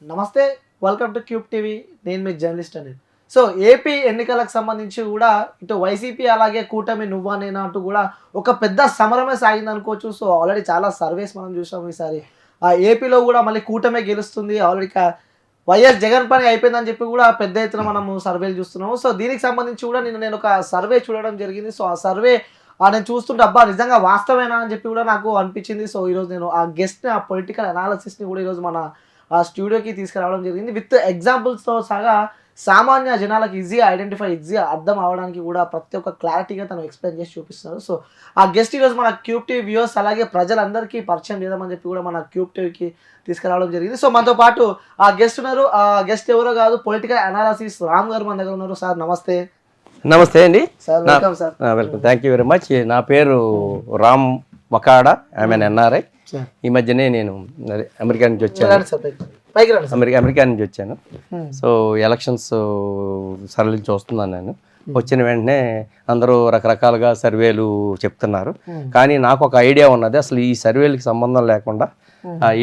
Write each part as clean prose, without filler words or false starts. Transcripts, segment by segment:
నమస్తే, welcome to cube TV. నేను మీ journalist అని. సో ఏపీ ఎన్నికలకు సంబంధించి కూడా ఇటు వైసీపీ అలాగే కూటమి నువ్వా నేనా అంటూ కూడా ఒక పెద్ద సమరమే సాగింది అనుకోవచ్చు. సో ఆల్రెడీ చాలా సర్వేస్ మనం చూసాం ఈసారి. ఏపీలో కూడా మళ్ళీ కూటమే గెలుస్తుంది. ఆల్రెడీ వైఎస్ జగన్ పని అయిపోయిందని చెప్పి కూడా పెద్ద ఎత్తున మనము సర్వేలు చూస్తున్నాము. సో దీనికి సంబంధించి కూడా నేను ఒక సర్వే చూడడం జరిగింది. సో ఆ సర్వే నేను చూస్తుంటే అబ్బా నిజంగా వాస్తవేనా అని చెప్పి కూడా నాకు అనిపించింది. సో ఈరోజు నేను ఆ గెస్ట్ని, ఆ పొలిటికల్ అనాలిసిస్ని కూడా ఈరోజు మన ఆ స్టూడియోకి తీసుకురావడం జరిగింది. విత్ ఎగ్జాంపుల్స్తో సహా సామాన్య జనాలకు ఈజీగా అర్థం అవడానికి కూడా ప్రతి ఒక్క క్లారిటీగా తను ఎక్స్ప్లెయిన్ చేసి చూపిస్తున్నారు. సో ఆ గెస్ట్ ఈరోజు మన క్యూబ్ టీవీ వ్యూవర్స్ అలాగే ప్రజలందరికీ పరిచయం చేద్దామని చెప్పి కూడా మన క్యూబ్ టీవీకి తీసుకురావడం జరిగింది. సో మనతో పాటు ఆ గెస్ట్ ఉన్నారు. ఆ గెస్ట్ ఎవరో కాదు, పొలిటికల్ అనాలిసిస్ రామ్ గారు మన దగ్గర ఉన్నారు. సార్ నమస్తే. నమస్తే అండి sir, welcome sir. Welcome, thank you very much. నా పేరు రామ్ వకాడా, ఐఎమ్ ఎన్ఆర్ఐ. ఈ మధ్యనే నేను అమెరికా నుంచి వచ్చాను. అమెరికా నుంచి వచ్చాను. సో ఎలక్షన్స్ సరళి చూస్తున్నాను నేను. వచ్చిన వెంటనే అందరూ రకరకాలుగా సర్వేలు చెప్తున్నారు, కానీ నాకు ఒక ఐడియా ఉన్నది. అసలు ఈ సర్వేలకి సంబంధం లేకుండా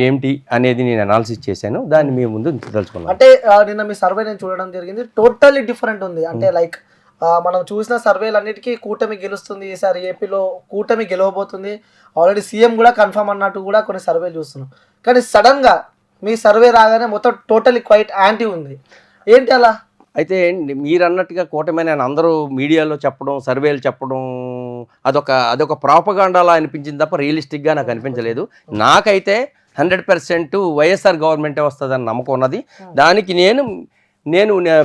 ఏంటి అనేది నేను అనాలిసిస్ చేశాను. దాన్ని మీ ముందు తెలుసుకున్నాను. అంటే నిన్న మీ సర్వే నేను చూడడం జరిగింది. టోటల్లీ డిఫరెంట్ ఉంది. అంటే లైక్ మనం చూసిన సర్వేలు అన్నిటికీ కూటమి గెలుస్తుంది, ఈసారి ఏపీలో కూటమి గెలవబోతుంది, ఆల్రెడీ సీఎం కూడా కన్ఫర్మ్ అన్నట్టు కూడా కొన్ని సర్వేలు చూస్తున్నాం. కానీ సడన్గా మీ సర్వే రాగానే మొత్తం టోటల్లీ క్వైట్ యాంటీ ఉంది. ఏంటి అలా? అయితే మీరు అన్నట్టుగా కూటమి అని అందరూ మీడియాలో చెప్పడం, సర్వేలు చెప్పడం అదొక ప్రాపగాండాలా అనిపించింది తప్ప రియలిస్టిక్గా నాకు అనిపించలేదు. నాకైతే 100% వైఎస్ఆర్ గవర్నమెంటే వస్తుందని నమ్మకం ఉన్నది. దానికి నేను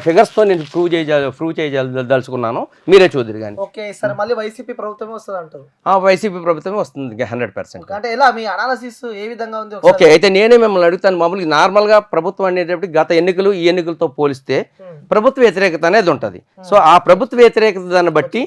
ఫిగర్స్తో నేను ప్రూవ్ చేయదలుచుకున్నాను. మీరే చూద్దరు కానీ. ఓకే, సరే, మళ్ళీ వైసీపీ ప్రభుత్వమే వస్తుంది అంటారు? వైసీపీ ప్రభుత్వమే వస్తుంది 100%. అంటే ఎలా మీ అనాలిసిస్ ఏ విధంగా ఉంది? ఓకే, అయితే నేనే మిమ్మల్ని అడుగుతాను. మామూలుగా నార్మల్గా ప్రభుత్వం అనేటప్పుడు గత ఎన్నికలు ఈ ఎన్నికలతో పోలిస్తే ప్రభుత్వ వ్యతిరేకత అనేది ఉంటుంది. సో ఆ ప్రభుత్వ వ్యతిరేకత దాన్ని బట్టి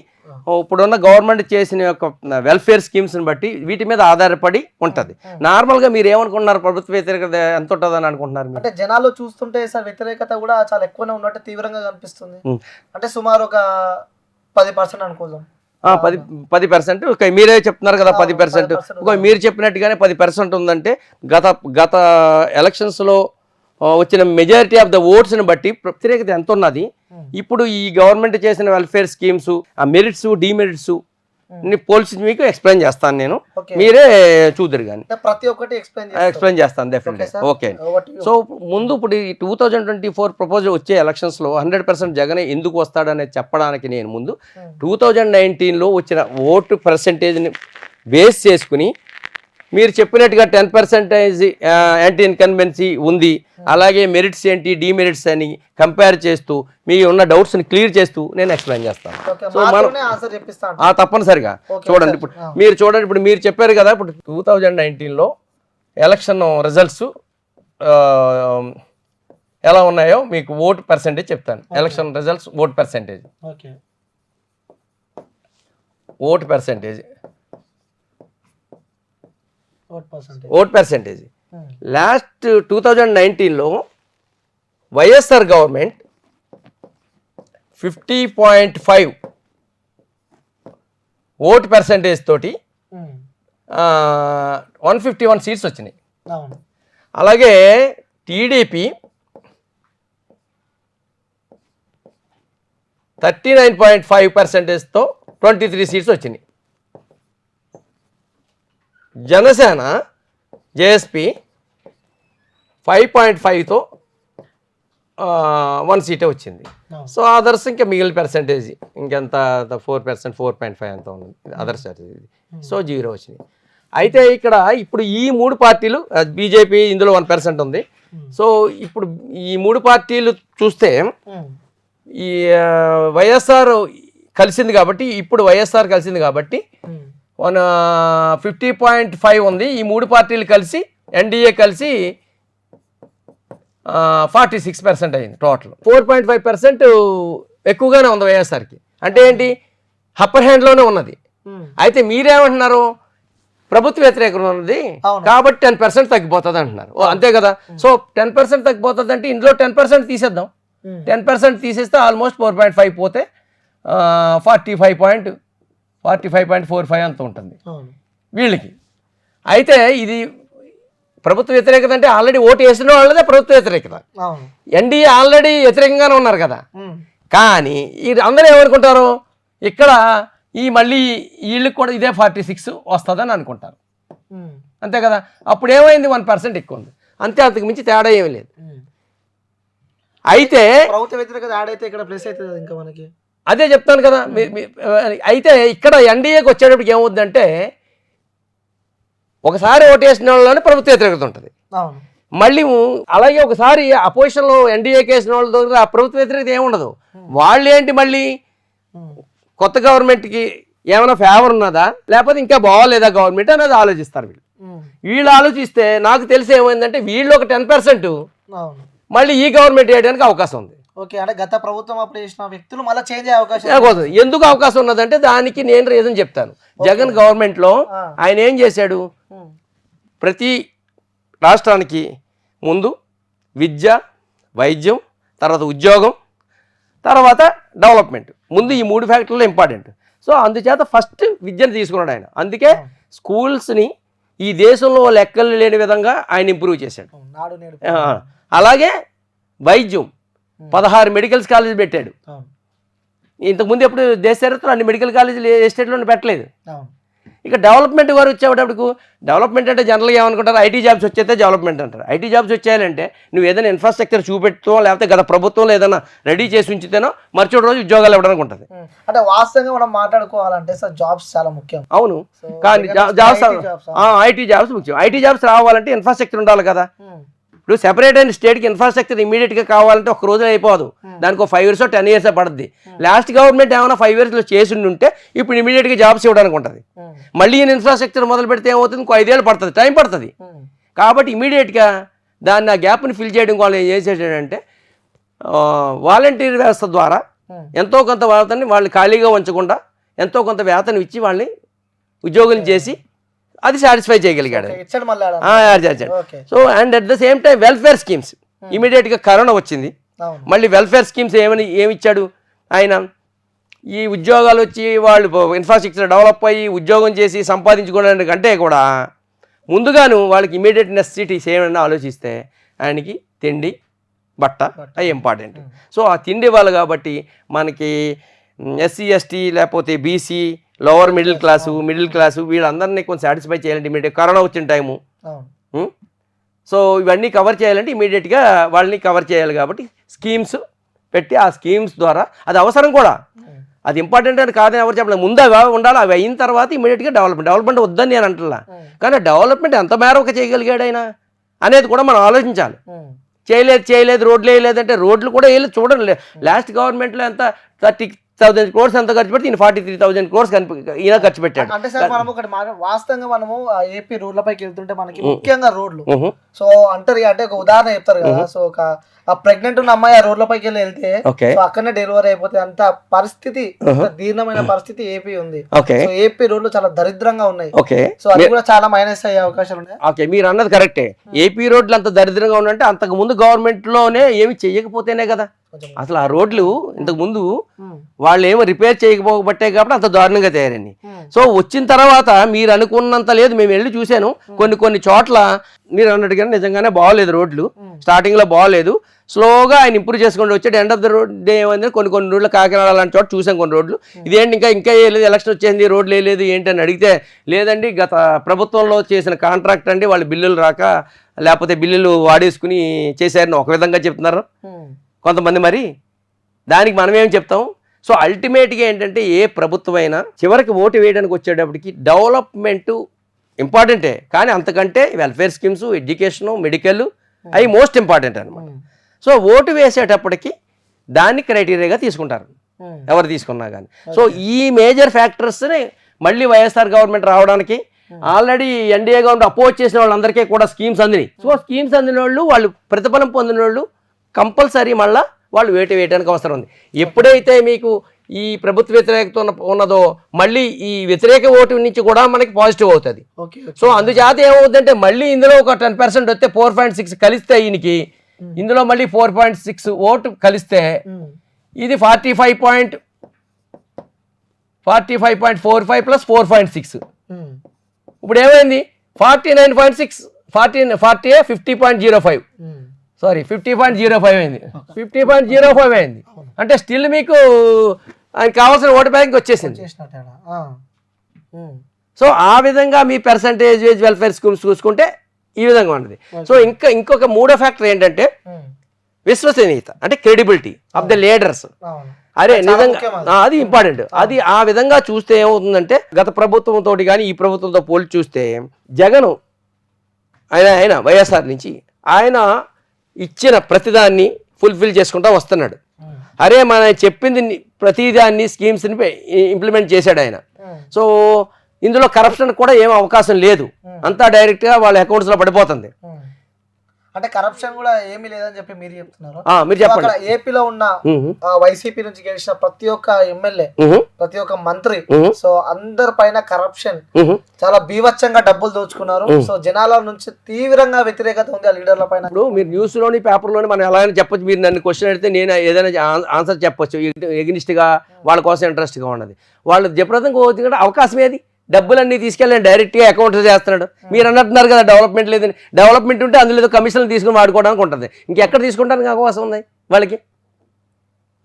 ఇప్పుడున్న గవర్నమెంట్ చేసిన యొక్క వెల్ఫేర్ స్కీమ్స్ని బట్టి వీటి మీద ఆధారపడి ఉంటుంది. నార్మల్గా మీరు ఏమనుకుంటున్నారు, ప్రభుత్వ వ్యతిరేకత ఎంత ఉంటుందని అనుకుంటున్నారు? అంటే జనాలు చూస్తుంటే సార్ వ్యతిరేకత కూడా చాలా ఎక్కువనే ఉన్నట్టు తీవ్రంగా కనిపిస్తుంది. అంటే సుమారు ఒక 10% అనుకుందాం. 10%. మీరే చెప్తున్నారు కదా 10%. మీరు చెప్పినట్టుగానే 10% ఉందంటే గత ఎలక్షన్స్లో వచ్చిన మెజారిటీ ఆఫ్ ద ఓట్స్ని బట్టి వ్యతిరేకత ఎంత ఉన్నది. ఇప్పుడు ఈ గవర్నమెంట్ చేసిన వెల్ఫేర్ స్కీమ్స్, ఆ మెరిట్స్ డిమెరిట్స్ పోల్చి మీకు ఎక్స్ప్లెయిన్ చేస్తాను నేను. మీరే చూద్దరు కానీ. ప్రతి ఒక్కటి ఎక్స్ప్లెయిన్ చేస్తాను డెఫినెట్గా. ఓకే, సో ముందు ఇప్పుడు ఈ 2024 ప్రపోజల్ వచ్చే ఎలక్షన్స్లో 100% జగనే ఎందుకు వస్తాడనేది చెప్పడానికి నేను ముందు 2019లో వచ్చిన ఓటు పర్సెంటేజ్ని బేస్ చేసుకుని మీరు చెప్పినట్టుగా 10% యాంటీ ఇన్కన్వెన్సీ ఉంది, అలాగే మెరిట్స్ ఏంటి డిమెరిట్స్ అని కంపేర్ చేస్తూ మీ ఉన్న డౌట్స్ని క్లియర్ చేస్తూ నేను ఎక్స్ప్లెయిన్ చేస్తాను. సో మనం తప్పనిసరిగా చూడండి. ఇప్పుడు మీరు చెప్పారు కదా, ఇప్పుడు 2019లో ఎలక్షన్ రిజల్ట్స్ ఎలా ఉన్నాయో మీకు ఓటు పర్సెంటేజ్ చెప్తాను. Election results vote percentage last 2019లో వైఎస్ఆర్ గవర్నమెంట్ 50.5 ఓటు పర్సెంటేజ్ తోటి 151 సీట్స్ వచ్చినాయి. అలాగే టీడీపీ 39.5%తో 23 సీట్స్ వచ్చినాయి. జనసేన జేఎస్పీ 5.5తో 1 సీటే వచ్చింది. సో అదర్స్ ఇంకా మిగిలిన పర్సెంటేజ్ ఇంకెంత 4%, 4.5 అంత ఉంది అదర్స్. సో 0 వచ్చినాయి. అయితే ఇప్పుడు ఈ 3 పార్టీలు, బీజేపీ ఇందులో 1% ఉంది. సో ఇప్పుడు ఈ 3 పార్టీలు చూస్తే ఈ వైఎస్ఆర్ కలిసింది కాబట్టి 50.5 ఉంది. ఈ 3 పార్టీలు కలిసి ఎన్డీఏ కలిసి 46% అయింది. టోటల్ 4.5% ఎక్కువగానే ఉంది వైఎస్ఆర్కి. అంటే ఏంటి, అప్పర్ హ్యాండ్లోనే ఉన్నది. అయితే మీరేమంటున్నారు, ప్రభుత్వ వ్యతిరేకం ఉన్నది కాబట్టి 10% తగ్గిపోతుంది అంటున్నారు. అంతే కదా. సో 10% తగ్గిపోతుంది అంటే ఇందులో 10% తీసేద్దాం. 10% తీసేస్తే ఆల్మోస్ట్ 4.5 పోతే 45.45.45 అంత ఉంటుంది వీళ్ళకి. అయితే ఇది ప్రభుత్వ వ్యతిరేకత అంటే ఆల్రెడీ ఓటు వేసిన వాళ్ళదే ప్రభుత్వ వ్యతిరేకత. ఎన్డీఏ ఆల్రెడీ వ్యతిరేకంగానే ఉన్నారు కదా. కానీ ఈ అందరూ ఏమనుకుంటారు, ఇక్కడ ఈ మళ్ళీ వీళ్ళకి కూడా ఇదే 46 వస్తుందని అనుకుంటారు, అంతే కదా. అప్పుడు ఏమైంది, 1% ఎక్కువ ఉంది అంతే, అంతకు మించి తేడా ఏమీ లేదు. అయితే ప్రభుత్వ వ్యతిరేకత యాడ్ అయితే ఇక్కడ ప్లస్ అవుతుంది ఇంకా మనకి, అదే చెప్తాను కదా. అయితే ఇక్కడ ఎన్డీఏకి వచ్చేటప్పటికి ఏమవుద్దంటే, ఒకసారి ఓటు వేసిన వాళ్ళలోనే ప్రభుత్వ వ్యతిరేకత ఉంటుంది. మళ్ళీ అలాగే ఒకసారి అపోజిషన్లో ఎన్డీఏకి వేసిన వాళ్ళ దగ్గర ఆ ప్రభుత్వ వ్యతిరేకత ఏముండదు. వాళ్ళు ఏంటి, మళ్ళీ కొత్త గవర్నమెంట్కి ఏమైనా ఫేవర్ ఉన్నదా లేకపోతే ఇంకా బాగోలేదా గవర్నమెంట్ అనేది ఆలోచిస్తారు. వీళ్ళు ఆలోచిస్తే నాకు తెలిసి ఏమైందంటే, వీళ్ళు ఒక 10% మళ్ళీ ఈ గవర్నమెంట్ వేయడానికి అవకాశం ఉంది. ఓకే, అంటే గత ప్రభుత్వం అప్పుడు చేసిన వ్యక్తులు మళ్ళీ చేంజ్ అయ్యే అవకాశం. ఎందుకు అవకాశం ఉన్నదంటే దానికి నేను రీజన్ చెప్తాను. జగన్ గవర్నమెంట్లో ఆయన ఏం చేశాడు, ప్రతి రాష్ట్రానికి ముందు విద్య, వైద్యం, తర్వాత ఉద్యోగం, తర్వాత డెవలప్మెంట్, ముందు ఈ 3 ఫ్యాక్టర్లు ఇంపార్టెంట్. సో అందుచేత ఫస్ట్ విద్యను తీసుకున్నాడు ఆయన. అందుకే స్కూల్స్ని ఈ దేశంలో లెక్కలు లేని విధంగా ఆయన ఇంప్రూవ్ చేశాడు. అలాగే వైద్యం 16 మెడికల్ కాలేజీలు పెట్టాడు. ఇంతకుముందు ఎప్పుడు దేశ చరిత్రలో అన్ని మెడికల్ కాలేజీలు ఏ స్టేట్లోనే పెట్టలేదు. ఇక డెవలప్మెంట్ వారు వచ్చేటప్పుడు, డెవలప్మెంట్ అంటే జనరల్గా ఏమనుకుంటారు, ఐటీ జాబ్స్ వచ్చేస్తే డెవలప్మెంట్ అంటారు. ఐటీ జాబ్స్ వచ్చేయాలంటే నువ్వు ఏదైనా ఇన్ఫ్రాస్ట్రక్చర్ చూపెట్టో లేకపోతే గత ప్రభుత్వంలో ఏదైనా రెడీ చేసి ఉంచితేనో మర్చిపోయిన రోజు ఉద్యోగాలు ఇవ్వడానికి ఉంటుంది. అంటే వాస్తవంగా మనం మాట్లాడుకోవాలంటే సార్ జాబ్స్ చాలా ముఖ్యం. అవును, కానీ జాబ్స్ ఐటీ జాబ్స్ ముఖ్యం. ఐటీ జాబ్స్ రావాలంటే ఇన్ఫ్రాస్ట్రక్చర్ ఉండాలి కదా. ఇప్పుడు సెపరేట్ అయిన స్టేట్కి ఇన్ఫ్రాస్ట్రక్చర్ ఇమీడియట్గా కావాలంటే ఒక రోజులో అయిపోదు, దానికి 5 years 10 years పడుతుంది. లాస్ట్ గవర్నమెంట్ ఏమైనా 5 yearsలో చేసి ఉంటే ఇప్పుడు ఇమీడియట్గా జాబ్స్ ఇవ్వడానికి ఉంటుంది. మళ్ళీ ఇన్ఫ్రాస్ట్రక్చర్ మొదలు పెడితే ఏమవుతుంది, ఇంకో 5 years పడుతుంది, టైం పడుతుంది. కాబట్టి ఇమీడియట్గా దాన్ని ఆ గ్యాప్ని ఫిల్ చేయడం వాళ్ళు ఏం చేసేటంటే, వాలంటీర్ వ్యవస్థ ద్వారా ఎంతో కొంత వేతనాన్ని వాళ్ళు ఖాళీగా ఉంచకుండా ఎంతో కొంత వేతనం ఇచ్చి వాళ్ళని ఉద్యోగులు చేసి అది సాటిస్ఫై చేయగలిగాడు. So and at the same time welfare schemes ఇమీడియట్గా కరోనా వచ్చింది, మళ్ళీ వెల్ఫేర్ స్కీమ్స్ ఏమిచ్చాడు ఆయన, ఈ ఉద్యోగాలు వచ్చి వాళ్ళు ఇన్ఫ్రాస్ట్రక్చర్ డెవలప్ అయ్యి ఉద్యోగం చేసి సంపాదించుకోవడానికి కంటే కూడా ముందుగాను వాళ్ళకి ఇమీడియట్ నెసెసిటీస్ ఏమైనా ఆలోచిస్తే ఆయనకి తిండి బట్ట అవి ఇంపార్టెంట్. సో ఆ తిండి వాళ్ళు కాబట్టి మనకి SC ST లేకపోతే BC లోవర్ మిడిల్ క్లాసు వీళ్ళందరినీ కొంచెం సాటిస్ఫై చేయాలంటే ఇమీడియట్ కరోనా వచ్చిన టైము. సో ఇవన్నీ కవర్ చేయాలంటే ఇమీడియట్గా వాళ్ళని కవర్ చేయాలి. కాబట్టి స్కీమ్స్ పెట్టి ఆ స్కీమ్స్ ద్వారా అది అవసరం కూడా, అది ఇంపార్టెంట్ అని కాదని ఎవరు చెప్పలేదు. ముందు అవి ఉండాలి, అవి అయిన తర్వాత ఇమీడియట్గా డెవలప్మెంట్ వద్దని నేను అంటున్నా. కానీ డెవలప్మెంట్ ఎంత మేరకు చేయగలిగాడు ఆయన అనేది కూడా మనం ఆలోచించాలి. చేయలేదు రోడ్లు వేయలేదంటే రోడ్లు కూడా వేయలేదు. చూడండి లాస్ట్ గవర్నమెంట్లో ఎంత 30,000 crores ఎంత ఖర్చు పెడితే 43,000 crores ఈయన ఖర్చు పెట్టాడు. అంటే సార్ మనం ఒకటి వాస్తవంగా మనము ఏపీ రోడ్లపైకి వెళ్తుంటే మనకి ముఖ్యంగా రోడ్లు, సో అంటారు అంటే ఒక ఉదాహరణ చెప్తారు కదా, సో ఒక ప్రెగ్నెంట్ ఉన్న అమ్మాయి ఆ రోడ్లపైకి వెళ్తే అక్కడనే డెలివరీ అయిపోతే అంత పరిస్థితి, దీర్ఘమైన పరిస్థితి ఏపీ ఉంది. సో ఏపీ రోడ్లు చాలా దరిద్రంగా ఉన్నాయి. సో అది కూడా చాలా మైనస్ అయ్యే అవకాశాలు ఉన్నాయి. ఓకే, మీరు అన్నది కరెక్టే. ఏపీ రోడ్లు అంత దరిద్రంగా ఉన్నాయంటే అంతకు ముందు గవర్నమెంట్ లోనే ఏమి చెయ్యకపోతేనే కదా. అసలు ఆ రోడ్లు ఇంతకు ముందు వాళ్ళు ఏమో రిపేర్ చేయకపోబట్టే కాబట్టి అంత దారుణంగా తయారండి. సో వచ్చిన తర్వాత మీరు అనుకున్నంత లేదు, మేము వెళ్ళి చూశాను కొన్ని చోట్ల మీరు అన్నట్టుగా నిజంగానే బాగోలేదు రోడ్లు, స్టార్టింగ్ లో బాగోలేదు, స్లోగా ఆయన ఇంప్రూవ్ చేసుకుంటూ వచ్చాడు. End of the road day ఏమైంది, కొన్ని రోడ్లు కాకినాడ లాంటి చోట చూసాం కొన్ని రోడ్లు. ఇదేంటి ఇంకా వేయలేదు, ఎలక్షన్ వచ్చేసింది రోడ్లు వేయలేదు ఏంటి అని అడిగితే, లేదండి గత ప్రభుత్వంలో చేసిన కాంట్రాక్ట్ అండి, వాళ్ళు బిల్లులు రాక లేకపోతే బిల్లులు వాడేసుకుని చేశారని ఒక విధంగా చెప్తున్నారు కొంతమంది. మరి దానికి మనం ఏం చెప్తాం? సో అల్టిమేట్గా ఏంటంటే ఏ ప్రభుత్వం అయినా చివరికి ఓటు వేయడానికి వచ్చేటప్పటికి డెవలప్మెంట్ ఇంపార్టెంటే, కానీ అంతకంటే వెల్ఫేర్ స్కీమ్స్, ఎడ్యుకేషను, మెడికల్ అవి మోస్ట్ ఇంపార్టెంట్ అనమాట. సో ఓటు వేసేటప్పటికి దాన్ని క్రైటీరియాగా తీసుకుంటారు ఎవరు తీసుకున్నా కానీ. సో ఈ మేజర్ ఫ్యాక్టర్స్ని మళ్ళీ వైఎస్ఆర్ గవర్నమెంట్ రావడానికి ఆల్రెడీ ఎన్డీఏ గవర్నమెంట్ అపోజ్ చేసిన వాళ్ళందరికీ కూడా స్కీమ్స్ అందినాయి. సో స్కీమ్స్ అందిన వాళ్ళు ప్రతిఫలం పొందిన వాళ్ళు కంపల్సరీ మళ్ళీ వాళ్ళు వేయడానికి అవసరం ఉంది. ఎప్పుడైతే మీకు ఈ ప్రభుత్వ వ్యతిరేకత ఉన్నదో మళ్ళీ ఈ వ్యతిరేక ఓటు నుంచి కూడా మనకి పాజిటివ్ అవుతుంది. సో అందుచేత ఏమవుతుందంటే మళ్ళీ ఇందులో ఒక 10% వస్తే 4.6 కలిస్తే ఈయనకి, ఇందులో మళ్ళీ 4.6 ఓటు కలిస్తే ఇది 45.45 ప్లస్ 4.6 ఇప్పుడు ఏమైంది 49.6 50.05 సారీ 50.05 అయింది 50.05 అయింది అంటే స్టిల్ మీకు ఆయనకి కావాల్సిన ఓటు బ్యాంక్ వచ్చేసింది. సో ఆ విధంగా మీ పర్సంటేజ్ వెల్ఫేర్ స్కీమ్స్ చూసుకుంటే ఈ విధంగా ఉన్నది. సో ఇంకొక మూడో ఫ్యాక్టర్ ఏంటంటే విశ్వసనీయత అంటే క్రెడిబిలిటీ ఆఫ్ ద లీడర్స్. అరే నిజంగా అది ఇంపార్టెంట్. అది ఆ విధంగా చూస్తే ఏమవుతుందంటే గత ప్రభుత్వంతో కానీ ఈ ప్రభుత్వంతో పోల్చి చూస్తే జగన్ ఆయన వైఎస్ఆర్ నుంచి ఆయన ఇచ్చిన ప్రతిదాన్ని ఫుల్ఫిల్ చేసుకుంటూ వస్తున్నాడు. అరే మన చెప్పింది ప్రతిదాన్ని స్కీమ్స్ని ఇంప్లిమెంట్ చేశాడు ఆయన. సో ఇందులో కరప్షన్ కూడా ఏం అవకాశం లేదు, అంతా డైరెక్ట్గా వాళ్ళ అకౌంట్స్లో పడిపోతుంది. అంటే కరప్షన్ కూడా ఏమీ లేదని చెప్పి మీరు చెప్తున్నారు. మీరు చెప్పండి. ఏపీలో ఉన్న వైసీపీ నుంచి గెలిచిన ప్రతి ఒక్క ఎమ్మెల్యే, ప్రతి ఒక్క మంత్రి, సో అందరి పైన కరప్షన్ చాలా బీభత్సంగా డబ్బులు దోచుకున్నారు. సో జనాల నుంచి తీవ్రంగా వ్యతిరేకత ఉంది ఆ లీడర్ల పైన. ఇప్పుడు మీరు న్యూస్ లోని పేపర్ లోని మనం ఎలా అయినా చెప్పొచ్చు. మీరు నన్ను క్వశ్చన్ అడిగితే నేను ఏదైనా ఆన్సర్ చెప్పొచ్చు. ఎగ్నిస్ట్ గా వాళ్ళ కోసం ఇంట్రెస్ట్ గా ఉన్నది. వాళ్ళు జబర్దస్తంగా అవకాశం ఏది? డబ్బులన్నీ తీసుకెళ్ళి డైరెక్ట్గా అకౌంట్ చేస్తున్నాడు. మీరు అన్నట్టున్నారు కదా డెవలప్మెంట్ లేదని. డెవలప్మెంట్ ఉంటే అందులో కమిషన్లు తీసుకుని వాడుకోవడానికి ఉంటుంది. ఇంకెక్కడ తీసుకుంటానికి అవకాశం ఉంది వాళ్ళకి?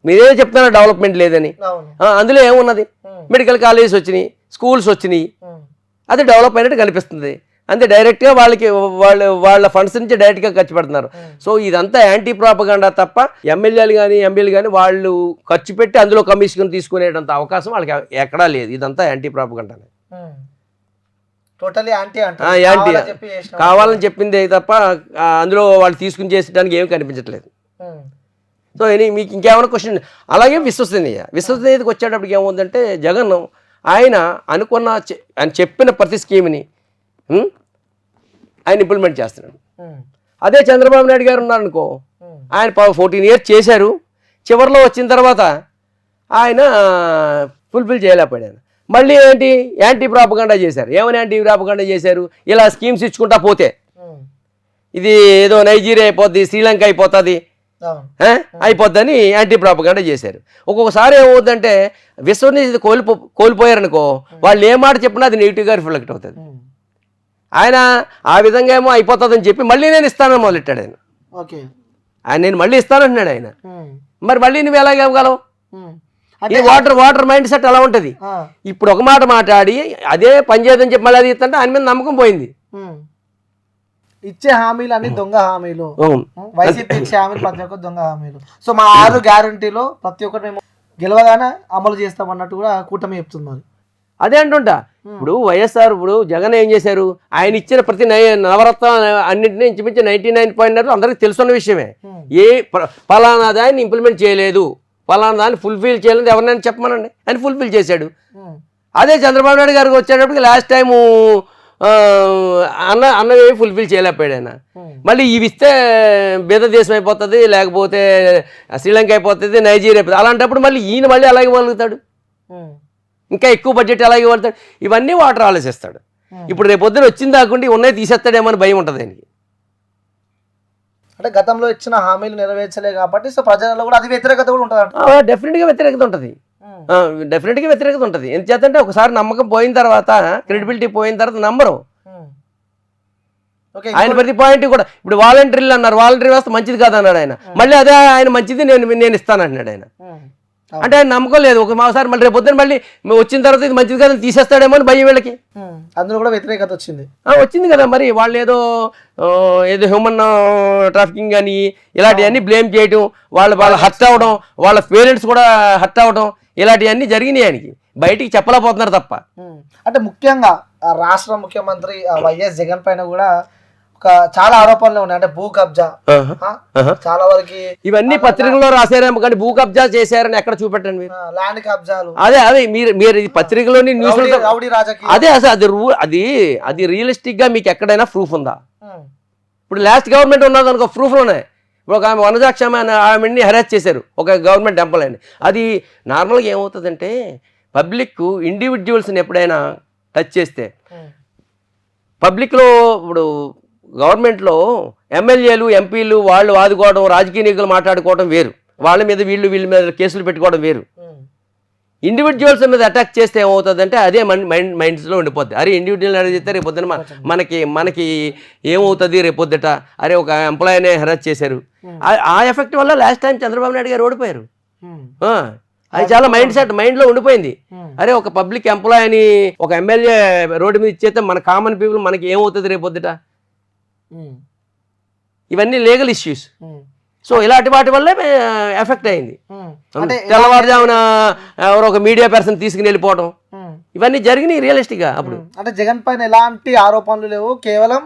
మీరే చెప్తున్నారు డెవలప్మెంట్ లేదని. అందులో ఏమున్నది? మెడికల్ కాలేజెస్ వచ్చినాయి, స్కూల్స్ వచ్చినాయి, అది డెవలప్ అయినట్టు కనిపిస్తుంది. అంతే డైరెక్ట్గా వాళ్ళ ఫండ్స్ నుంచి డైరెక్ట్గా ఖర్చు పెడుతున్నారు. సో ఇదంతా యాంటీ ప్రాపగండా తప్ప ఎమ్మెల్యేలు కానీ ఎంపీలు కానీ వాళ్ళు ఖర్చు పెట్టి అందులో కమిషన్ తీసుకునేటంత అవకాశం వాళ్ళకి ఎక్కడా లేదు. ఇదంతా యాంటీ ప్రాపగండానే. యాంటీ కావాలని చెప్పింది తప్ప అందులో వాళ్ళు తీసుకుని చేసడానికి ఏమి కనిపించట్లేదు. సో మీకు ఇంకేమైనా క్వశ్చన్? అలాగే విశ్వసనీయతకి వచ్చేటప్పటికి ఏముందంటే జగన్ ఆయన అనుకున్న ఆయన చెప్పిన ప్రతి స్కీమ్ని ఆయన ఇంప్లిమెంట్ చేస్తున్నాడు. అదే చంద్రబాబు నాయుడు గారు ఉన్నారనుకో, ఆయన 14 years చేశారు. చివరిలో వచ్చిన తర్వాత ఆయన ఫుల్ఫిల్ చేయలేకపోయాడు. మళ్ళీ ఏంటి యాంటీ ప్రాపగండా చేశారు. ఏమని యాంటీ ప్రాపగండా చేశారు? ఇలా స్కీమ్స్ ఇచ్చుకుంటా పోతే ఇది ఏదో నైజీరియా అయిపోద్ది, శ్రీలంక అయిపోతుంది, అయిపోద్దని యాంటీ ప్రాపగండా చేశారు. ఒక్కొక్కసారి ఏమవుతుందంటే విశ్వసనీయత కోల్పోయారనుకో, వాళ్ళు ఏ మాట చెప్పినా అది నెగిటివ్గా రిఫ్లెక్ట్ అవుతుంది. ఆయన ఆ విధంగా ఏమో అయిపోతుందని చెప్పి మళ్ళీ నేను ఇస్తానని మొదలెట్టాడు ఆయన. నేను మళ్ళీ ఇస్తానంటున్నాడు ఆయన. మరి మళ్ళీ నువ్వు ఎలాగ ఇవ్వగలవు? ఈ వాటర్ మైండ్ సెట్ అలా ఉంటుంది. ఇప్పుడు ఒక మాట మాట్లాడి అదే పని చేయదని చెప్పి మళ్ళీ అది ఇస్తుంటే ఆయన మీద నమ్మకం పోయింది. ఇచ్చే హామీలు అన్ని దొంగ హామీలు. వైసీపీ ఇచ్చే హామీలు ప్రతి ఒక్కరు దొంగ హామీలు. సో మా 6 గ్యారంటీలో ప్రతి ఒక్కటి మేము గెలవగానే అమలు చేస్తాం అన్నట్టు కూడా కూటమి చెప్తున్నారు. అదే అంటుంటా. ఇప్పుడు వైఎస్ఆర్ ఇప్పుడు జగన్ ఏం చేశారు? ఆయన ఇచ్చిన ప్రతి నవరత్న అన్నింటినీ ఇంచుమించి 99.9 అందరికీ తెలుసున్న విషయమే. ఏ ఫలానా దాన్ని ఇంప్లిమెంట్ చేయలేదు, ఫలానా దాన్ని ఫుల్ఫిల్ చేయలేదు ఎవరినైనా చెప్పమనండి, ఆయన ఫుల్ఫిల్ చేశాడు. అదే చంద్రబాబు నాయుడు గారికి వచ్చేటప్పటికి లాస్ట్ టైము అన్నవి ఫుల్ఫిల్ చేయలేకపోయాడు ఆయన. మళ్ళీ ఇవి ఇస్తే బీద దేశం అయిపోతుంది, లేకపోతే శ్రీలంక అయిపోతుంది, నైజీరియా అయిపోతుంది. అలాంటప్పుడు మళ్ళీ ఈయన మళ్ళీ అలాగే ఇవ్వగలుగుతాడు, ఇంకా ఎక్కువ బడ్జెట్ అలాగే ఇవ్వగలుగుతాడు. ఇవన్నీ వాటర్ ఆలోచిస్తాడు. ఇప్పుడు రేపు పొద్దున వచ్చింది కాకుండా ఉన్నాయి తీసేస్తాడేమో అని భయం ఉంటుంది ఆయనకి. అంటే గతంలో ఇచ్చిన హామీలు నెరవేర్చలే కాబట్టి సో ప్రజలలో కూడా అది వ్యతిరేకత కూడా ఉంటుంది. డెఫినెట్గా వ్యతిరేకత ఉంటుంది. డెఫినెట్గా వ్యతిరేకత ఉంటుంది. ఎందుచేతంటే ఒకసారి నమ్మకం పోయిన తర్వాత, క్రెడిబిలిటీ పోయిన తర్వాత నమ్మరు. ఆయన ప్రతి పాయింట్ కూడా ఇప్పుడు వాలంటీర్లు అన్నారు, వాలంటీర్ వ్యవస్థ మంచిది కాదన్నాడు ఆయన. మళ్ళీ అదే ఆయన మంచిది నేను ఇస్తానంటున్నాడు ఆయన. అంటే ఆయన నమ్మకం లేదు. ఒకసారి మళ్ళీ రేపు పొద్దున మళ్ళీ వచ్చిన తర్వాత ఇది మంచిది కాదని తీసేస్తాడేమో అని భయం వీళ్ళకి. అందులో కూడా వ్యతిరేకత వచ్చింది కదా. మరి వాళ్ళు ఏదో హ్యూమన్ ట్రాఫికింగ్ అని ఇలాంటివన్నీ బ్లేమ్ చేయడం, వాళ్ళు హర్ట్ అవ్వడం, వాళ్ళ పేరెంట్స్ కూడా హర్ట్ అవ్వడం, ఇలాంటివన్నీ జరిగినాయి. ఆయనకి బయటికి చెప్పలేకపోతున్నారు తప్ప. అంటే ముఖ్యంగా రాష్ట్ర ముఖ్యమంత్రి వైఎస్ జగన్ పైన కూడా చాలా ఆరోపణలు ఉన్నాయి. అంటే భూ కబ్జా చాలా వరకు ఇవన్నీ పత్రికల్లో రాశారేమో కానీ భూ కబ్జా చేశారని ఎక్కడ చూపెట్టండి మీరు? ల్యాండ్ కబ్జాలు అదే మీరు పత్రికలోని న్యూస్ అదే అసలు అది రియలిస్టిక్ గా మీకు ఎక్కడైనా ప్రూఫ్ ఉందా? ఇప్పుడు లాస్ట్ గవర్నమెంట్ ఉన్నది అనుకో, ప్రూఫ్లు ఉన్నాయి. ఇప్పుడు ఒక ఆమె వనజాక్షమ ఆమెని హెరాస్ చేశారు ఒక గవర్నమెంట్ టెంపుల్ అని. అది నార్మల్గా ఏమవుతుందంటే పబ్లిక్ ఇండివిజువల్స్ని ఎప్పుడైనా టచ్ చేస్తే పబ్లిక్లో ఇప్పుడు గవర్నమెంట్లో ఎమ్మెల్యేలు ఎంపీలు వాళ్ళు వాదుకోవడం, రాజకీయ నాయకులు మాట్లాడుకోవడం వేరు, వాళ్ళ మీద వీళ్ళ మీద కేసులు పెట్టుకోవడం వేరు. ఇండివిజువల్స్ మీద అటాక్ చేస్తే ఏమవుతుంది అంటే అదే మైండ్స్లో ఉండిపోద్ది. అరే ఇండివిజువల్ అడిగితే రేపు పొద్దున మనకి ఏమవుతుంది రేపొద్దుట, అరే ఒక ఎంప్లాయీనే హెరాస్ చేశారు. ఆ ఎఫెక్ట్ వల్ల లాస్ట్ టైం చంద్రబాబు నాయుడు గారు ఓడిపోయారు. అది చాలా మైండ్లో ఉండిపోయింది. అరే ఒక పబ్లిక్ ఎంప్లాయీని ఒక ఎమ్మెల్యే రోడ్డు మీద ఇచ్చేస్తే మన కామన్ పీపుల్ మనకి ఏమవుతుంది రేపొద్దుట. ఇవన్నీ లీగల్ ఇష్యూస్. సో ఇలాంటి వాటి వల్లే ఎఫెక్ట్ అయింది. తెల్లవారుజామున ఎవరో ఒక మీడియా పర్సన్ తీసుకుని వెళ్ళిపోవడం ఇవన్నీ జరిగినాయి రియలిస్టిక్ గా. అప్పుడు అంటే జగన్ పైన ఎలాంటి ఆరోపణలు లేవు, కేవలం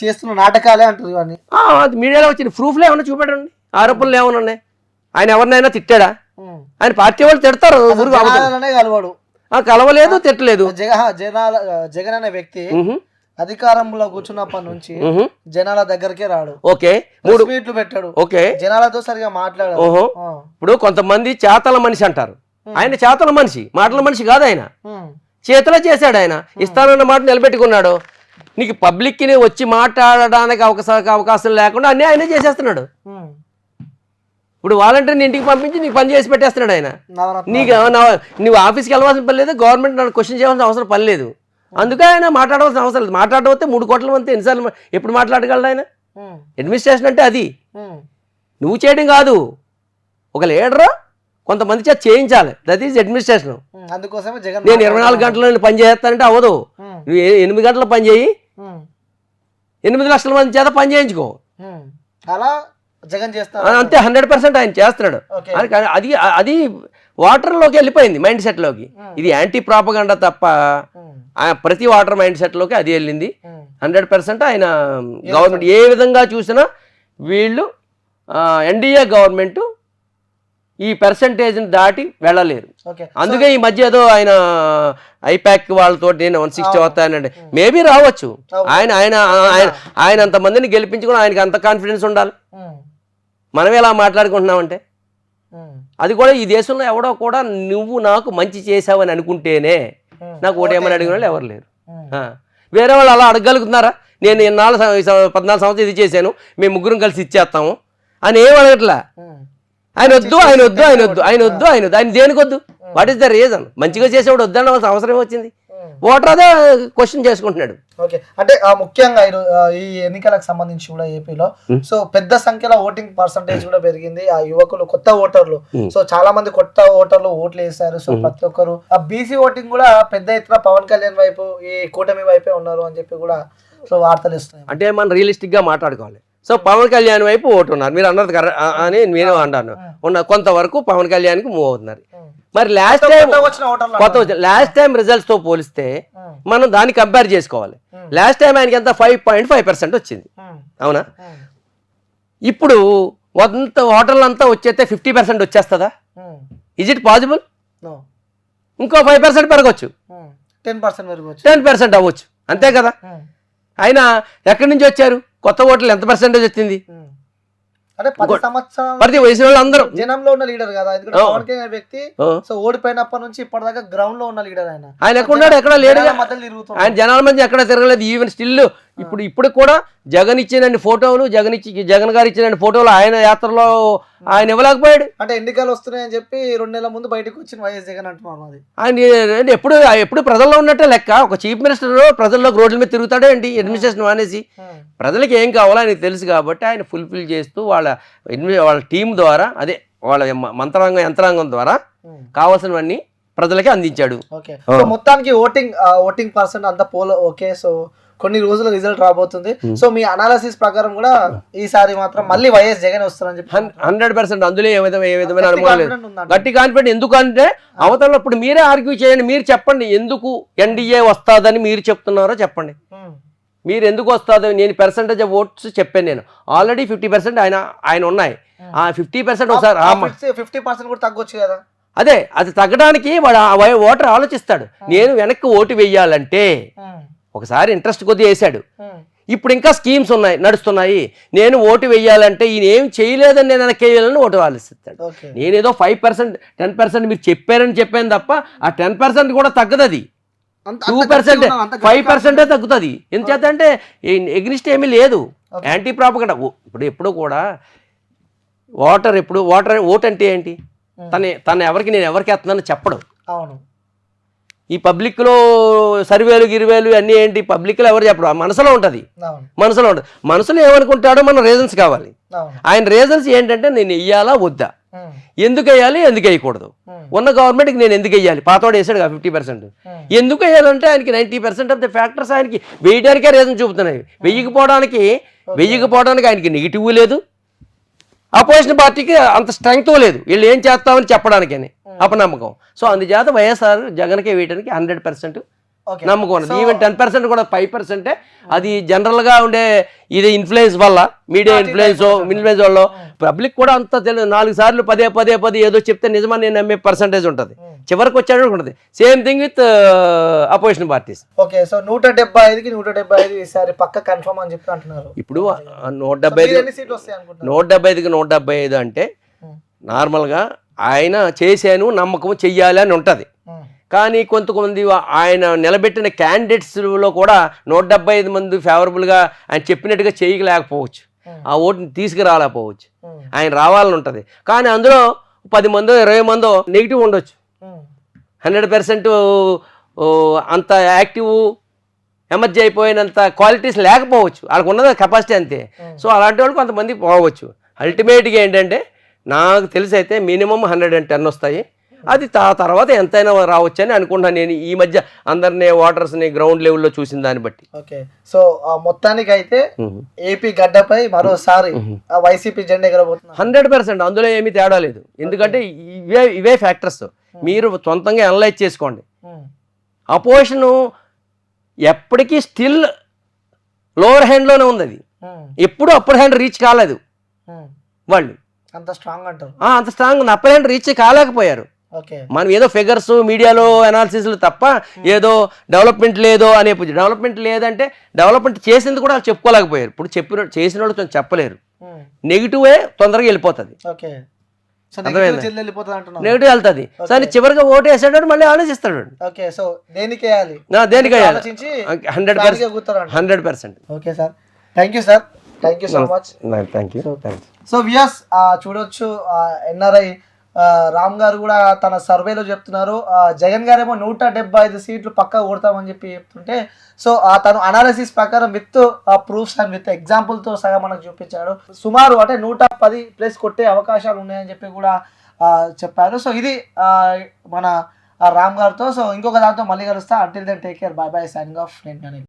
చేస్తున్న నాటకాలే అంటారు. ఇవన్నీ అది మీడియాలో వచ్చింది. ప్రూఫ్లు ఏమన్నా చూపెట్టండి, ఆరోపణలు ఏమన్నా ఉన్నాయి. ఆయన ఎవరినైనా తిట్టాడా? ఆయన పార్టీ వాళ్ళు తిడతారు, కలవాడు కలవలేదు, తిట్టలేదు. జగన్ అనే వ్యక్తి అధికారంలో కూర్చున్నప్పటి నుంచి జనాల దగ్గరకే రాడు. ఓకే, 3 మీట్లు పెట్టాడు. ఓకే, జనాలతో సరిగా మాట్లాడాడు. ఇప్పుడు కొంతమంది చేతల మనిషి అంటారు, ఆయన చేతల మనిషి, మాటల మనిషి కాదు. ఆయన చేతలో చేశాడు. ఆయన ఇస్తానన్న మాట నిలబెట్టుకున్నాడు. నీకు పబ్లిక్ ని వచ్చి మాట్లాడడానికి అవకాశం లేకుండా అన్నీ ఆయనే చేసేస్తున్నాడు. ఇప్పుడు వాలంటీర్ని ఇంటికి పంపించి నీకు పని చేసి పెట్టేస్తున్నాడు ఆయన. నీకు నువ్వు ఆఫీస్కి వెళ్ళవలసిన పని లేదు, గవర్నమెంట్ నన్ను క్వశ్చన్ చేయాల్సిన అవసరం పని లేదు. అందుకే ఆయన మాట్లాడవలసిన అవసరం లేదు. మాట్లాడవస్తే 3 కోట్ల మంది ఎన్నిసార్లు ఎప్పుడు మాట్లాడగలడు ఆయన? అడ్మినిస్ట్రేషన్ అంటే అది నువ్వు చేయడం కాదు, ఒక లీడరు కొంతమంది చేత చేయించాలి. That is administration. అందుకోసమే జగన్ నేను 24 గంటలు పని చేస్తానంటే అవ్వదు. నువ్వు 8 గంటలు పని చేయి, 8 లక్షల మంది చేత పని చేయించుకో. అలా జగన్ చేస్తాడు అంతే. 100% ఆయన చేస్తున్నాడు. అది వాటర్లోకి వెళ్ళిపోయింది, మైండ్ సెట్లోకి. ఇది యాంటీ ప్రాపగండా తప్ప ప్రతి వాటర్ మైండ్ సెట్లోకి అది వెళ్ళింది. 100% ఆయన గవర్నమెంట్ ఏ విధంగా చూసినా వీళ్ళు ఎన్డీఏ గవర్నమెంట్ ఈ పర్సంటేజ్ని దాటి వెళ్ళలేరు. అందుకే ఈ మధ్య ఏదో ఆయన ఐపాక్ వాళ్ళతో నేను 160 వస్తానండి, మేబీ రావచ్చు. ఆయన అంతమందిని గెలిపించుకుని ఆయనకి అంత కాన్ఫిడెన్స్ ఉండాలి. మనం ఎలా మాట్లాడుకుంటున్నామంటే అది కూడా ఈ దేశంలో ఎవడో కూడా నువ్వు నాకు మంచి చేసావని అనుకుంటేనే నాకు ఓటేమని అడిగిన వాళ్ళు ఎవరు లేరు. వేరే వాళ్ళు అలా అడగలుగుతున్నారా? నేను 14 సంవత్సరాలు ఇది చేశాను, మేము 3 కలిసి ఇచ్చేస్తాము అని ఏం అడగట్లా. ఆయన వద్దు, ఆయన వద్దు, ఆయన వద్దు, ఆయన వద్దు, ఆయన వద్దు, ఆయన దేనికి వద్దు? What is the reason? మంచిగా చేసేవాడు వద్దన్న అవసరం వచ్చింది. ఓటర్ అదే క్వశ్చన్ చేసుకుంటున్నాడు. ఓకే, అంటే ముఖ్యంగా ఈ ఎన్నికలకు సంబంధించి కూడా ఏపీలో సో పెద్ద సంఖ్యలో ఓటింగ్ పర్సంటేజ్ కూడా పెరిగింది. ఆ యువకులు, కొత్త ఓటర్లు, సో చాలా మంది కొత్త ఓటర్లు ఓట్లు వేశారు. సో ప్రతి ఒక్కరు ఆ బీసీ ఓటింగ్ కూడా పెద్ద ఎత్తున పవన్ కళ్యాణ్ వైపు, ఈ కూటమి వైపే ఉన్నారు అని చెప్పి కూడా సో వార్తలు ఇస్తున్నాయి. అంటే మనం రియలిస్టిక్ గా మాట్లాడుకోవాలి. సో పవన్ కళ్యాణ్ వైపు ఓటు ఉన్నారు, మీరు అన్నది అని నేను అంటాను. కొంతవరకు పవన్ కళ్యాణ్కి మూవ్ అవుతున్నారు. మరి లాస్ట్ టైం రిజల్ట్స్ తో పోలిస్తే మనం దాన్ని కంపేర్ చేసుకోవాలి. లాస్ట్ టైం ఆయనకి ఎంత 5.5% వచ్చింది, అవునా? ఇప్పుడు ఓటర్లు అంతా వచ్చేస్తే 50% వచ్చేస్తుందా? Is it possible? ఇంకో 5% పెరగచ్చు, 10% అవ్వచ్చు, అంతే కదా? అయినా ఎక్కడి నుంచి వచ్చారు కొత్త ఓట్లు? ఎంత పర్సెంటేజ్ వచ్చింది? ప్రతి వయసు వాళ్ళు అందరూ జనంలో ఉన్న లీడర్ కదా. పవన్ కళ్యాణ్ వ్యక్తి సో ఓడిపోయినప్పటి నుంచి ఇప్పటిదాకా గ్రౌండ్ లో ఉన్న లీడర్. ఆయన ఎక్కడున్నాడు? ఎక్కడ లేడు. ఆయన జనాల మధ్య ఎక్కడ తిరగలేదు. ఈవెన్ స్టిల్ ఇప్పుడు కూడా జగన్ ఇచ్చిన ఫోటోలు, జగన్ గారు ఇచ్చిన ఫోటోలు ఆయన యాత్రలో ఆయన ఇవ్వలేకపోయాడు. అంటే ఎన్నికలు వస్తున్నాయని చెప్పి 2 నెలల ముందు బయటకు వచ్చిన వైఎస్ జగన్ అంటున్నారు. ఆయన ఎప్పుడు ప్రజల్లో ఉన్నట్టే లెక్క. ఒక చీఫ్ మినిస్టర్ ప్రజల్లో రోడ్ల మీద తిరుగుతాడే ఏంటి? అడ్మినిస్ట్రేషన్ మానేసి ప్రజలకి ఏం కావాలో ఆయనకు తెలుసు కాబట్టి ఆయన ఫుల్ఫిల్ చేస్తూ వాళ్ళ టీం ద్వారా, అదే వాళ్ళ యంత్రాంగం ద్వారా కావాల్సినవన్నీ ప్రజలకి అందించాడు. మొత్తానికి ఓటింగ్ పర్సెంట్ అంతా ఓకే. సో కొన్ని రోజుల రిజల్ట్ రాబోతుంది. సో మీ అనాలిసిస్ ప్రకారం కూడా ఈసారి మాత్రం మళ్ళీ వైఎస్ జగన్ వస్తారని చెప్పి 100% అందులో ఏ విధమైన అనుమానం లేదు. గట్టి కాన్ఫిడెంట్. ఎందుకంటే అవతల ఇప్పుడు మీరే ఆర్గ్యూ చేయండి, మీరు చెప్పండి ఎందుకు ఎన్డీఏ వస్తుందని మీరు చెప్తున్నారో చెప్పండి. మీరు ఎందుకు వస్తుందో నేను పర్సెంటేజ్ ఆఫ్ ఓట్స్ చెప్పాను. నేను ఆల్రెడీ 50% ఆయన ఉన్నాయి. ఆ 50% ఒకసారి 50% కూడా తగ్గొచ్చు కదా. అదే అది తగ్గడానికి వాడు ఓటర్ ఆలోచిస్తాడు. నేను వెనక్కి ఓటు వేయాలంటే ఒకసారి ఇంట్రెస్ట్ కొద్దిగా వేసాడు, ఇప్పుడు ఇంకా స్కీమ్స్ నడుస్తున్నాయి, నేను ఓటు వేయాలంటే ఈయన ఏం చేయలేదని నేను వెనక్కి వేయాలని ఓటు ఆలోచిస్తాడు. నేనేదో 5% 10% మీరు చెప్పాను తప్ప ఆ 10% కూడా తగ్గదు. అది 2% 5% తగ్గుతుంది. ఎందుచేత అంటే ఎగ్నిస్ట్ ఏమీ లేదు. Anti propaganda. ఎప్పుడు కూడా ఓటు అంటే ఏంటి? తను నేను ఎవరికి వేస్తున్నానో చెప్పడు. అవును. ఈ పబ్లిక్లో సర్వేలు గిరివేలు అన్నీ ఏంటి, పబ్లిక్లో ఎవరు చెప్పరు, ఆ మనసులో ఉంటుంది. అవును. మనసులో ఉంటుంది. మనసులో ఏమనుకుంటాడో మన రీజన్స్ కావాలి. అవును. ఆయన రీజన్స్ ఏంటంటే నేను వెయ్యాలా వద్దా, ఎందుకు వేయాలి ఎందుకు వేయకూడదు, ఉన్న గవర్నమెంట్కి నేను ఎందుకు వేయాలి, పాతవాడు వేసాడు 50%, ఎందుకు వేయాలంటే ఆయనకి 90% ఆఫ్ ద ఫ్యాక్టర్స్ ఆయనకి వేయడానికే రీజన్ చూపుతున్నాయి. వెయ్యకపోవడానికి ఆయనకి నెగిటివ్ లేదు, అపోజిషన్ పార్టీకి అంత స్ట్రెంగ్త్ లేదు, వీళ్ళు ఏం చేస్తామని చెప్పడానికని అపనమ్మకం. సో అందుచేత వైఎస్ఆర్ జగన్కే వేయడానికి 100% నమ్మకం ఉన్నది. ఈవెన్ 10% కూడా 5% అది జనరల్గా ఉండే ఇది ఇన్ఫ్లుయెన్స్ వల్ల, మీడియా ఇన్ఫ్లుయెన్స్ వల్ల పబ్లిక్ కూడా అంత తెలియదు. 4 సార్లు పదే ఏదో చెప్తే నిజమని నేను నమ్మే పర్సంటేజ్ ఉంటుంది, చివరికి వచ్చాడు ఉంటుంది. Same thing with opposition parties. Okay, so 175కి 175 ఈసారి పక్క కన్ఫర్మ్ అని చెప్పి అంటున్నారు. ఇప్పుడు 175 అంటే నార్మల్గా ఆయన చేశాను నమ్మకం చెయ్యాలి అని ఉంటుంది. కానీ కొంతమంది ఆయన నిలబెట్టిన క్యాండిడేట్స్లో కూడా 175 మంది ఫేవరబుల్గా ఆయన చెప్పినట్టుగా చేయలేకపోవచ్చు, ఆ ఓటుని తీసుకురాలేకపోవచ్చు. ఆయన రావాలని ఉంటుంది, కానీ అందులో 10 మందో 20 మందో నెగిటివ్ ఉండొచ్చు. 100% అంత యాక్టివ్ ఎమర్జీ అయిపోయినంత క్వాలిటీస్ లేకపోవచ్చు, వాళ్ళకు ఉన్నది కెపాసిటీ అంతే. సో అలాంటి వాళ్ళు కొంతమంది పోవచ్చు. అల్టిమేట్గా ఏంటంటే నాకు తెలిసి అయితే మినిమం 110 వస్తాయి, అది తర్వాత ఎంతైనా రావచ్చు అని అనుకుంటున్నాను నేను. ఈ మధ్య అందరినీ ఓటర్స్ని గ్రౌండ్ లెవెల్లో చూసిన దాన్ని బట్టి. ఓకే, సో మొత్తానికి అయితే ఏపీ గడ్డపై మరోసారి వైసీపీ జెండా ఎగరబోతుంది 100%. అందులో ఏమీ తేడా లేదు, ఎందుకంటే ఇవే ఫ్యాక్టర్స్ మీరు సొంతంగా అనలైజ్ చేసుకోండి. అపోజిషన్ ఎప్పటికీ స్టిల్ లోవర్ హ్యాండ్లోనే ఉంది, అది ఎప్పుడు అప్పర్ హ్యాండ్ రీచ్ కాలేదు. వాళ్ళు అంత స్ట్రాంగ్ అంటారు, అంత స్ట్రాంగ్ ఉంది, అప్పర్ హ్యాండ్ రీచ్ కాలేకపోయారు. మనం ఏదో ఫిగర్స్ మీడియాలో అనాలిసిస్లు తప్ప ఏదో డెవలప్మెంట్ లేదో అనే, డెవలప్మెంట్ లేదంటే డెవలప్మెంట్ చేసింది కూడా వాళ్ళు చెప్పుకోలేకపోయారు. ఇప్పుడు చేసిన వాళ్ళు కొంచెం చెప్పలేరు, నెగిటివే తొందరగా వెళ్ళిపోతుంది, నెగిటివ్ వెళ్తుంది. సరే చివరిగా ఓటు వేసాడు మళ్ళీ ఆలోచిస్తాడు. ఓకే, సో దేనికి వేయాలి, 100%. Okay sir, thank you sir, thank you so much. Thank you. So viewers చూడొచ్చు, ఎన్ఆర్ఐ రామ్ గారు కూడా తన సర్వేలో చెప్తున్నారు జగన్ గారు ఏమో 175 సీట్లు పక్కా కొడతామని చెప్పి చెప్తుంటే, సో తను అనాలిసిస్ ప్రకారం విత్ ప్రూఫ్స్ అండ్ విత్ ఎగ్జాంపుల్తో సగా మనకు చూపించాడు. సుమారు అంటే 110+ కొట్టే అవకాశాలు ఉన్నాయని చెప్పి కూడా చెప్పారు. సో ఇది మన రామ్ గారితో. సో ఇంకొక దాంతో మళ్ళీ కలుస్తా. Until then take care, bye bye, signing off. నేను